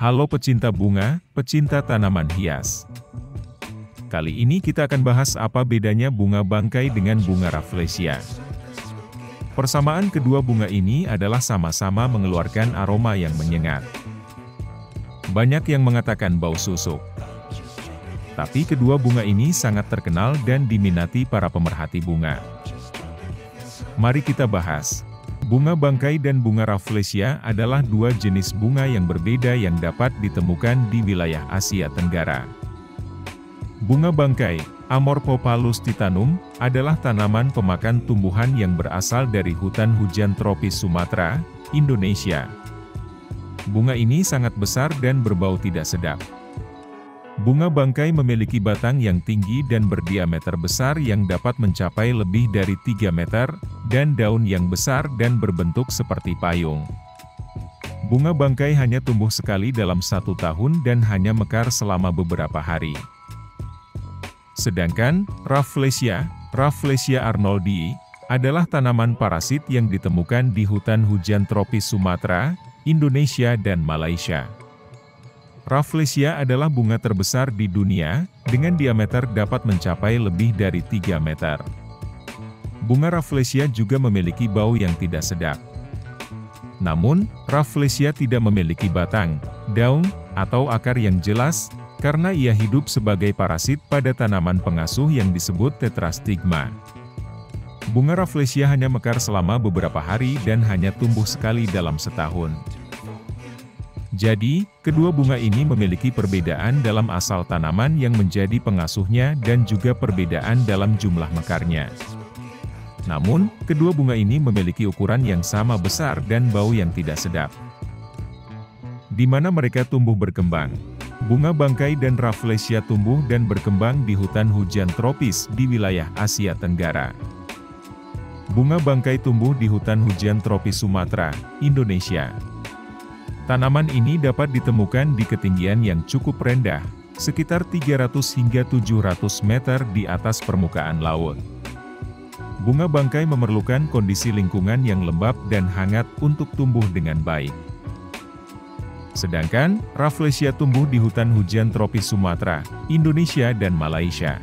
Halo pecinta bunga, pecinta tanaman hias. Kali ini kita akan bahas apa bedanya bunga bangkai dengan bunga rafflesia. Persamaan kedua bunga ini adalah sama-sama mengeluarkan aroma yang menyengat. Banyak yang mengatakan bau susuk. Tapi kedua bunga ini sangat terkenal dan diminati para pemerhati bunga. Mari kita bahas. Bunga bangkai dan bunga rafflesia adalah dua jenis bunga yang berbeda yang dapat ditemukan di wilayah Asia Tenggara. Bunga bangkai, Amorphophallus titanum, adalah tanaman pemakan tumbuhan yang berasal dari hutan hujan tropis Sumatera, Indonesia. Bunga ini sangat besar dan berbau tidak sedap. Bunga bangkai memiliki batang yang tinggi dan berdiameter besar yang dapat mencapai lebih dari 3 meter, dan daun yang besar dan berbentuk seperti payung. Bunga bangkai hanya tumbuh sekali dalam 1 tahun dan hanya mekar selama beberapa hari. Sedangkan, Rafflesia arnoldii, adalah tanaman parasit yang ditemukan di hutan hujan tropis Sumatera, Indonesia dan Malaysia. Rafflesia adalah bunga terbesar di dunia, dengan diameter dapat mencapai lebih dari 3 meter. Bunga rafflesia juga memiliki bau yang tidak sedap. Namun, rafflesia tidak memiliki batang, daun, atau akar yang jelas, karena ia hidup sebagai parasit pada tanaman pengasuh yang disebut tetrastigma. Bunga rafflesia hanya mekar selama beberapa hari dan hanya tumbuh sekali dalam setahun. Jadi, kedua bunga ini memiliki perbedaan dalam asal tanaman yang menjadi pengasuhnya dan juga perbedaan dalam jumlah mekarnya. Namun, kedua bunga ini memiliki ukuran yang sama besar dan bau yang tidak sedap. Di mana mereka tumbuh berkembang? Bunga bangkai dan rafflesia tumbuh dan berkembang di hutan hujan tropis di wilayah Asia Tenggara. Bunga bangkai tumbuh di hutan hujan tropis Sumatera, Indonesia. Tanaman ini dapat ditemukan di ketinggian yang cukup rendah, sekitar 300 hingga 700 meter di atas permukaan laut. Bunga bangkai memerlukan kondisi lingkungan yang lembab dan hangat untuk tumbuh dengan baik. Sedangkan, rafflesia tumbuh di hutan hujan tropis Sumatera, Indonesia dan Malaysia.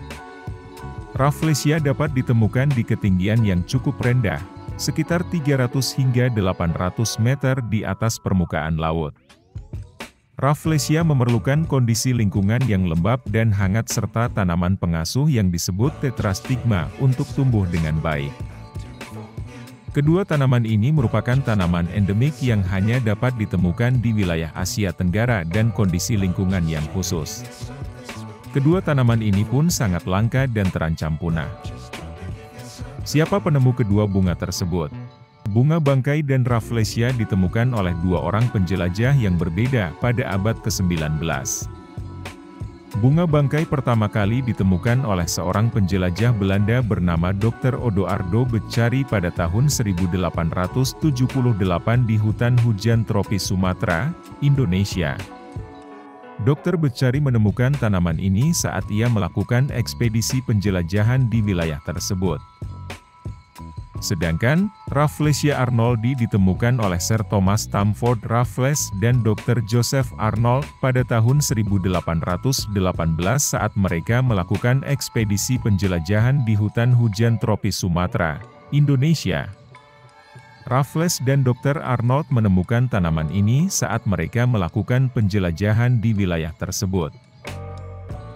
Rafflesia dapat ditemukan di ketinggian yang cukup rendah, sekitar 300 hingga 800 meter di atas permukaan laut. Rafflesia memerlukan kondisi lingkungan yang lembab dan hangat serta tanaman pengasuh yang disebut tetrastigma untuk tumbuh dengan baik. Kedua tanaman ini merupakan tanaman endemik yang hanya dapat ditemukan di wilayah Asia Tenggara dan kondisi lingkungan yang khusus. Kedua tanaman ini pun sangat langka dan terancam punah. Siapa penemu kedua bunga tersebut? Bunga bangkai dan rafflesia ditemukan oleh dua orang penjelajah yang berbeda pada abad ke-19. Bunga bangkai pertama kali ditemukan oleh seorang penjelajah Belanda bernama Dr. Odoardo Becari pada tahun 1878 di hutan hujan tropis Sumatera, Indonesia. Dr. Becari menemukan tanaman ini saat ia melakukan ekspedisi penjelajahan di wilayah tersebut. Sedangkan, Rafflesia arnoldii ditemukan oleh Sir Thomas Stamford Raffles dan Dr. Joseph Arnold pada tahun 1818 saat mereka melakukan ekspedisi penjelajahan di hutan hujan tropis Sumatera, Indonesia. Raffles dan Dr. Arnold menemukan tanaman ini saat mereka melakukan penjelajahan di wilayah tersebut.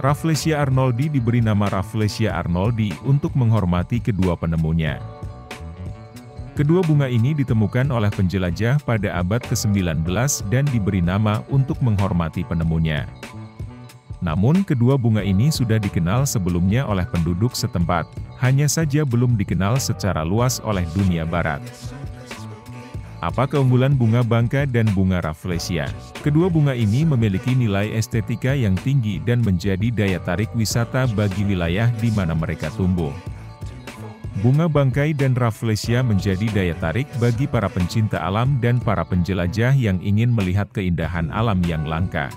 Rafflesia arnoldii diberi nama Rafflesia arnoldii untuk menghormati kedua penemunya. Kedua bunga ini ditemukan oleh penjelajah pada abad ke-19 dan diberi nama untuk menghormati penemunya. Namun kedua bunga ini sudah dikenal sebelumnya oleh penduduk setempat, hanya saja belum dikenal secara luas oleh dunia barat. Apa keunggulan bunga bangkai dan bunga rafflesia? Kedua bunga ini memiliki nilai estetika yang tinggi dan menjadi daya tarik wisata bagi wilayah di mana mereka tumbuh. Bunga bangkai dan rafflesia menjadi daya tarik bagi para pencinta alam dan para penjelajah yang ingin melihat keindahan alam yang langka.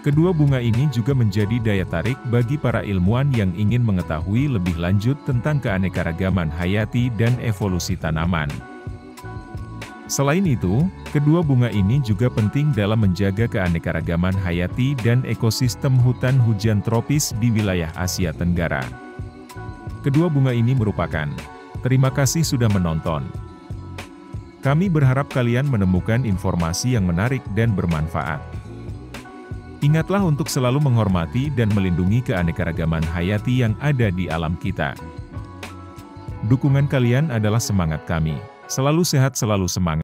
Kedua bunga ini juga menjadi daya tarik bagi para ilmuwan yang ingin mengetahui lebih lanjut tentang keanekaragaman hayati dan evolusi tanaman. Selain itu, kedua bunga ini juga penting dalam menjaga keanekaragaman hayati dan ekosistem hutan hujan tropis di wilayah Asia Tenggara. Kedua bunga ini merupakan. Terima kasih sudah menonton. Kami berharap kalian menemukan informasi yang menarik dan bermanfaat. Ingatlah untuk selalu menghormati dan melindungi keanekaragaman hayati yang ada di alam kita. Dukungan kalian adalah semangat kami. Selalu sehat, selalu semangat.